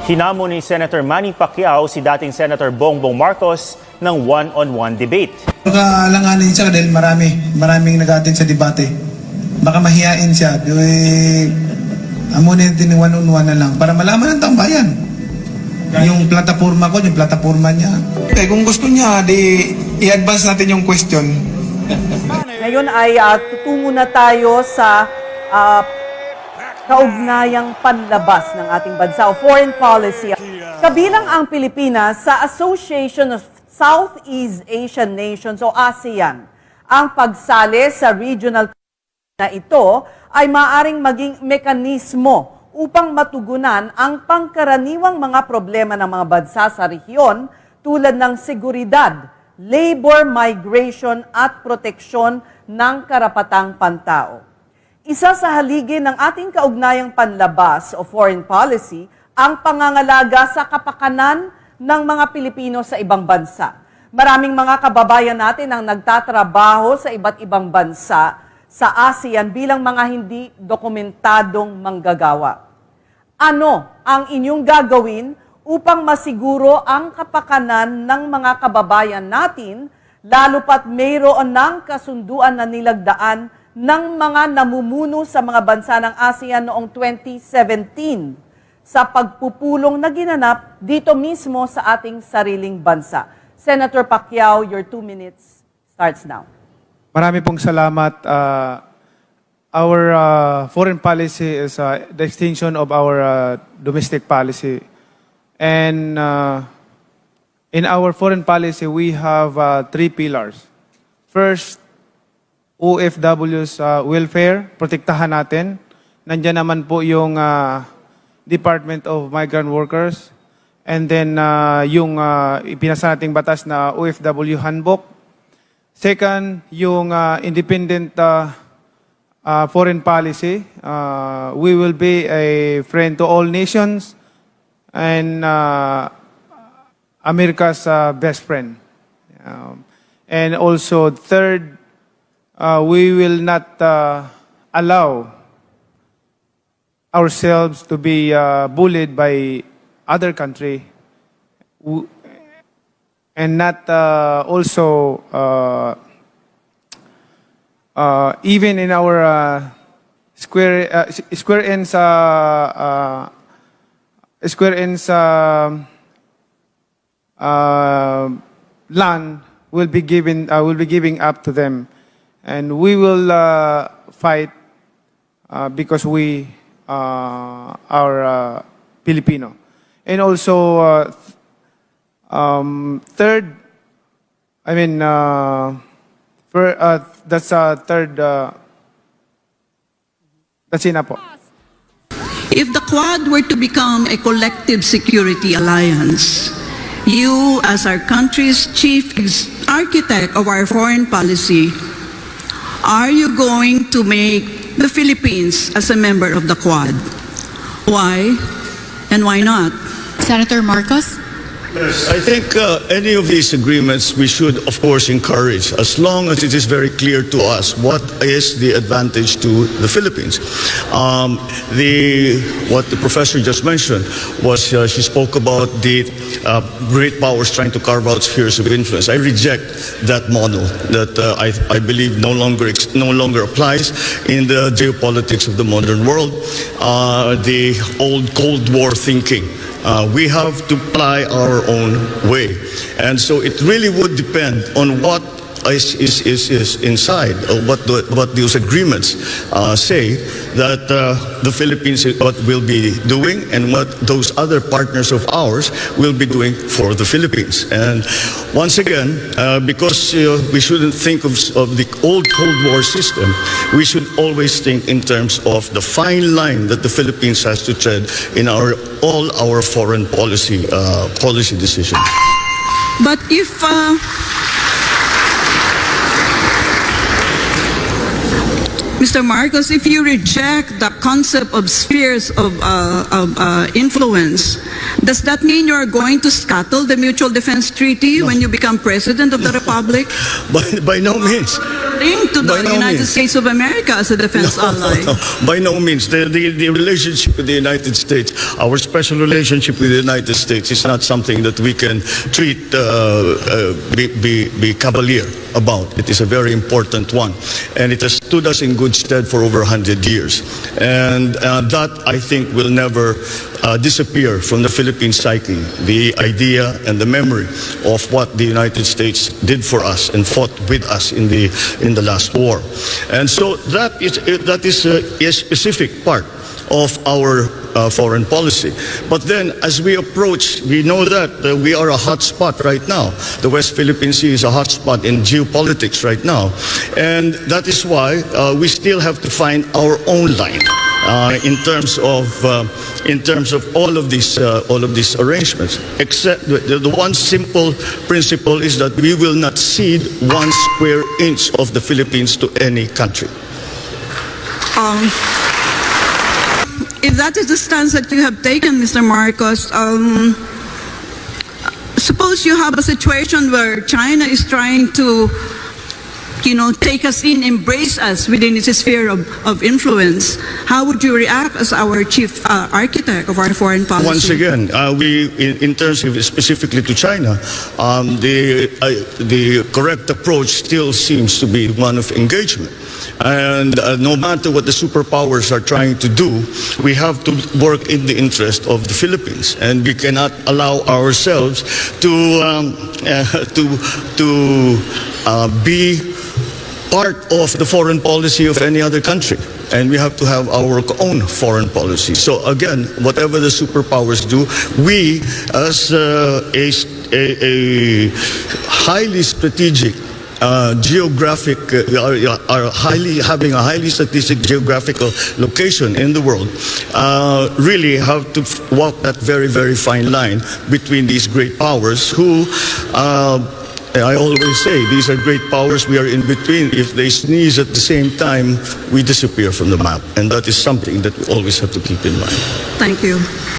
Hinamo ni Senator Manny Pacquiao si dating Senator Bongbong Marcos ng one-on-one debate. Baka alanganin siya dahil maraming nag-attend sa debate. Baka mahihain siya. Amunin din one-on-one na lang para malaman ng taong bayan. Yung plataforma ko, yung plataforma niya. Okay, kung gusto niya, i-advance natin yung question. Ngayon ay tutungo na tayo sa kaugnayang panlabas ng ating bansa o foreign policy. Kabilang ang Pilipinas sa Association of Southeast Asian Nations o ASEAN. Ang pagsali sa regional na ito ay maaaring maging mekanismo upang matugunan ang pangkaraniwang mga problema ng mga bansa sa rehiyon tulad ng seguridad, labor migration at proteksyon ng karapatang pantao. Isa sa haligi ng ating kaugnayang panlabas o foreign policy ang pangangalaga sa kapakanan ng mga Pilipino sa ibang bansa. Maraming mga kababayan natin ang nagtatrabaho sa iba't ibang bansa sa ASEAN bilang mga hindi dokumentadong manggagawa. Ano ang inyong gagawin upang masiguro ang kapakanan ng mga kababayan natin, lalo pat mayroon ng kasunduan na nilagdaan ng mga namumuno sa mga bansa ng ASEAN noong 2017 sa pagpupulong na ginanap dito mismo sa ating sariling bansa. Senator Pacquiao, your 2 minutes starts now. Marami pong salamat. Our foreign policy is the extension of our domestic policy. And in our foreign policy, we have 3 pillars. First, OFW's welfare, protektahan natin. Nandiyan naman po yung Department of Migrant Workers. And then yung ipinasa nating batas na OFW Handbook. Second, yung independent foreign policy. We will be a friend to all nations and America's best friend. And also, third, we will not allow ourselves to be bullied by other country and not also even in our square ends land will be giving up to them. And we will fight because we are Filipino. And also, third, I mean, that's third, that's enough po. If the Quad were to become a collective security alliance, you as our country's chief architect of our foreign policy, are you going to make the Philippines as a member of the Quad? Why and why not? Senator Marcos? I think any of these agreements we should, of course, encourage as long as it is very clear to us what is the advantage to the Philippines. What the professor just mentioned was she spoke about the great powers trying to carve out spheres of influence. I reject that model that I believe no longer applies in the geopolitics of the modern world. The old Cold War thinking. We have to apply our own way. And so it really would depend on what is inside, what those agreements say that the Philippines will be doing and what those other partners of ours will be doing for the Philippines. And once again, because we shouldn't think of the old Cold War system, we should always think in terms of the fine line that the Philippines has to tread in all our foreign policy decisions. But if Mr. Marcos, if you reject the concept of spheres of influence, does that mean you're going to scuttle the Mutual Defense Treaty when you become President of the Republic? By no means. Linked to By the no United means. States of America as a defense ally. No, by no means. The relationship with the United States, our special relationship with the United States is not something that we can treat, be cavalier about. It is a very important one. And it has stood us in good stead for over 100 years. And that, I think, will never disappear from the Philippine psyche, the idea and the memory of what the United States did for us and fought with us in the last war. And so that is a specific part of our foreign policy. But then as we approach, we know that we are a hot spot right now. The West Philippine Sea is a hot spot in geopolitics right now. And that is why we still have to find our own line. In terms of all of these arrangements, except the one simple principle is that we will not cede 1 square inch of the Philippines to any country. If that is the stance that you have taken, Mr. Marcos, suppose you have a situation where China is trying to, take us in, embrace us within its sphere of influence. How would you react as our chief architect of our foreign policy? Once again, in terms of specifically to China, the correct approach still seems to be one of engagement. And no matter what the superpowers are trying to do, we have to work in the interest of the Philippines, and we cannot allow ourselves to be part of the foreign policy of any other country. And we have to have our own foreign policy. So again, whatever the superpowers do, we as a highly strategic geographic, are having a highly strategic geographical location in the world, really have to walk that very, very fine line between these great powers who, I always say, these are great powers, we are in between. If they sneeze at the same time, we disappear from the map. And that is something that we always have to keep in mind. Thank you.